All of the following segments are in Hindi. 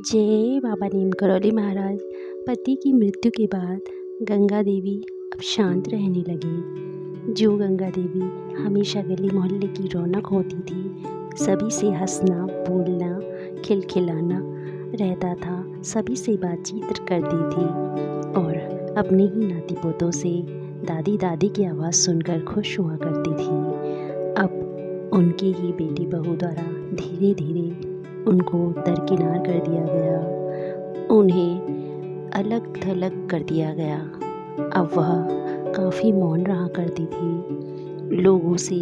जय बाबा नीम करौली महाराज। पति की मृत्यु के बाद गंगा देवी अब शांत रहने लगी। जो गंगा देवी हमेशा गली मोहल्ले की रौनक होती थी, सभी से हंसना बोलना खिलखिलाना रहता था, सभी से बातचीत करती थी और अपने ही नाती पोतों से दादी की आवाज़ सुनकर खुश हुआ करती थी। अब उनके ही बेटी बहू द्वारा धीरे धीरे उनको दरकिनार कर दिया गया, उन्हें अलग थलग कर दिया गया। अब वह काफ़ी मौन रहा करती थी, लोगों से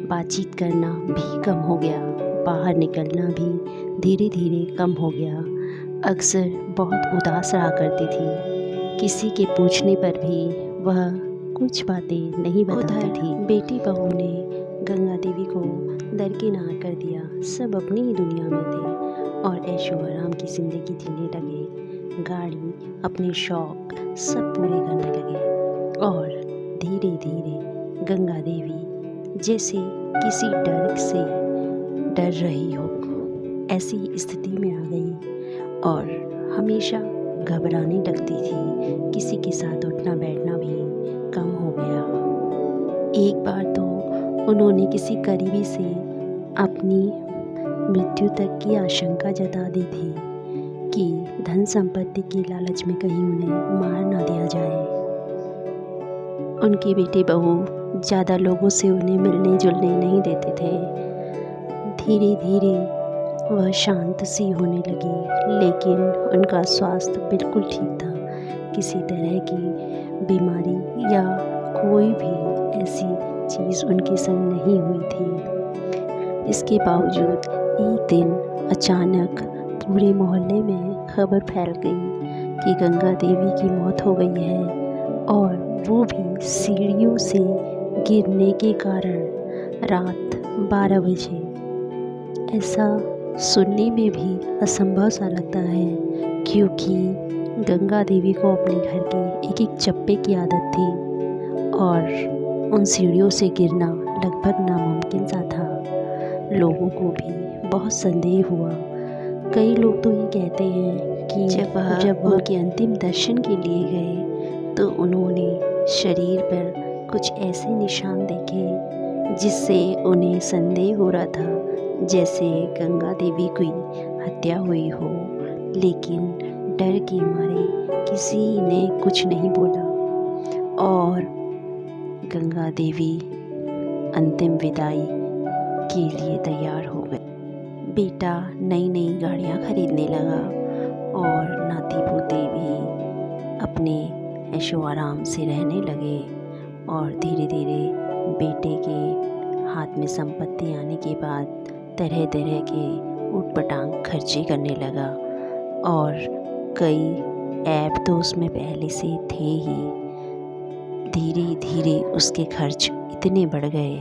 बातचीत करना भी कम हो गया, बाहर निकलना भी धीरे धीरे कम हो गया। अक्सर बहुत उदास रहा करती थी, किसी के पूछने पर भी वह कुछ बातें नहीं बताती थी। बेटी बहू ने गंगा देवी को दरकिनार कर दिया। सब अपनी ही दुनिया में थे और ऐशो आराम की ज़िंदगी जीने लगे। गाड़ी, अपने शौक सब पूरे करने लगे और धीरे धीरे गंगा देवी जैसे किसी डर से डर रही हो, ऐसी स्थिति में आ गई और हमेशा घबराने लगती थी। किसी के साथ उठना बैठना भी कम हो गया। एक बार तो उन्होंने किसी करीबी से अपनी मृत्यु तक की आशंका जता दी थी कि धन संपत्ति के लालच में कहीं उन्हें मार ना दिया जाए। उनके बेटे बहू ज़्यादा लोगों से उन्हें मिलने जुलने नहीं देते थे। धीरे धीरे वह शांत सी होने लगी, लेकिन उनका स्वास्थ्य बिल्कुल ठीक था। किसी तरह की बीमारी या कोई भी ऐसी चीज़ उनके संग नहीं हुई थी। इसके बावजूद एक दिन अचानक पूरे मोहल्ले में खबर फैल गई कि गंगा देवी की मौत हो गई है, और वो भी सीढ़ियों से गिरने के कारण रात 12 बजे। ऐसा सुनने में भी असंभव सा लगता है, क्योंकि गंगा देवी को अपने घर के एक एक चप्पे की आदत थी और उन सीढ़ियों से गिरना लगभग नामुमकिन सा था। लोगों को भी बहुत संदेह हुआ। कई लोग तो ये कहते हैं कि जब उनके अंतिम दर्शन के लिए गए तो उन्होंने शरीर पर कुछ ऐसे निशान देखे जिससे उन्हें संदेह हो रहा था जैसे गंगा देवी की हत्या हुई हो, लेकिन डर के मारे किसी ने कुछ नहीं बोला और गंगा देवी अंतिम विदाई के लिए तैयार हो गए। बेटा नई नई गाड़ियाँ खरीदने लगा और नाती पोते भी अपने ऐशो आराम से रहने लगे और धीरे धीरे बेटे के हाथ में संपत्ति आने के बाद तरह तरह के उटपटांग खर्चे करने लगा और कई ऐप तो उसमें पहले से थे ही। धीरे धीरे उसके खर्च इतने बढ़ गए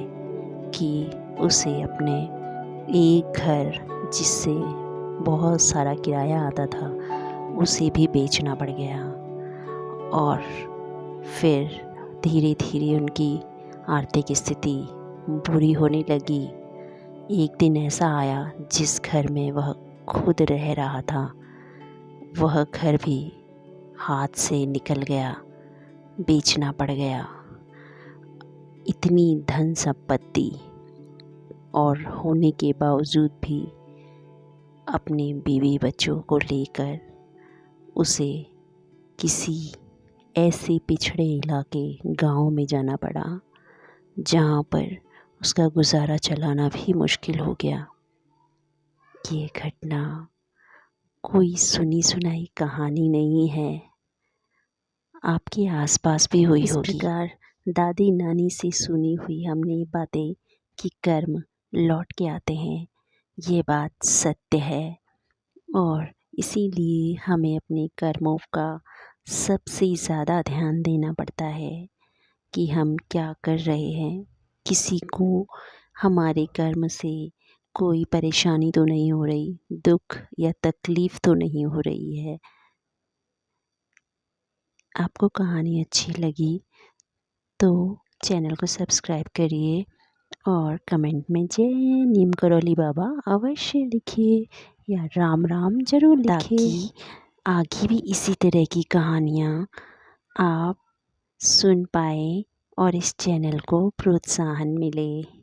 कि उसे अपने एक घर जिससे बहुत सारा किराया आता था उसे भी बेचना पड़ गया और फिर धीरे धीरे उनकी आर्थिक स्थिति बुरी होने लगी। एक दिन ऐसा आया जिस घर में वह खुद रह रहा था, वह घर भी हाथ से निकल गया, बेचना पड़ गया। इतनी धन संपत्ति और होने के बावजूद भी अपने बीवी बच्चों को लेकर उसे किसी ऐसे पिछड़े इलाके गांव में जाना पड़ा जहां पर उसका गुजारा चलाना भी मुश्किल हो गया। ये घटना कोई सुनी सुनाई कहानी नहीं है, आपके आसपास भी हुई होगी। इस प्रकार दादी नानी से सुनी हुई हमने बातें कि कर्म लौट के आते हैं, ये बात सत्य है और इसीलिए हमें अपने कर्मों का सबसे ज़्यादा ध्यान देना पड़ता है कि हम क्या कर रहे हैं। किसी को हमारे कर्म से कोई परेशानी तो नहीं हो रही, दुख या तकलीफ़ तो नहीं हो रही है। आपको कहानी अच्छी लगी तो चैनल को सब्सक्राइब करिए और कमेंट में जय नीम करौली बाबा अवश्य लिखिए या राम राम जरूर लिखिए, ताकि आगे भी इसी तरह की कहानियाँ आप सुन पाए और इस चैनल को प्रोत्साहन मिले।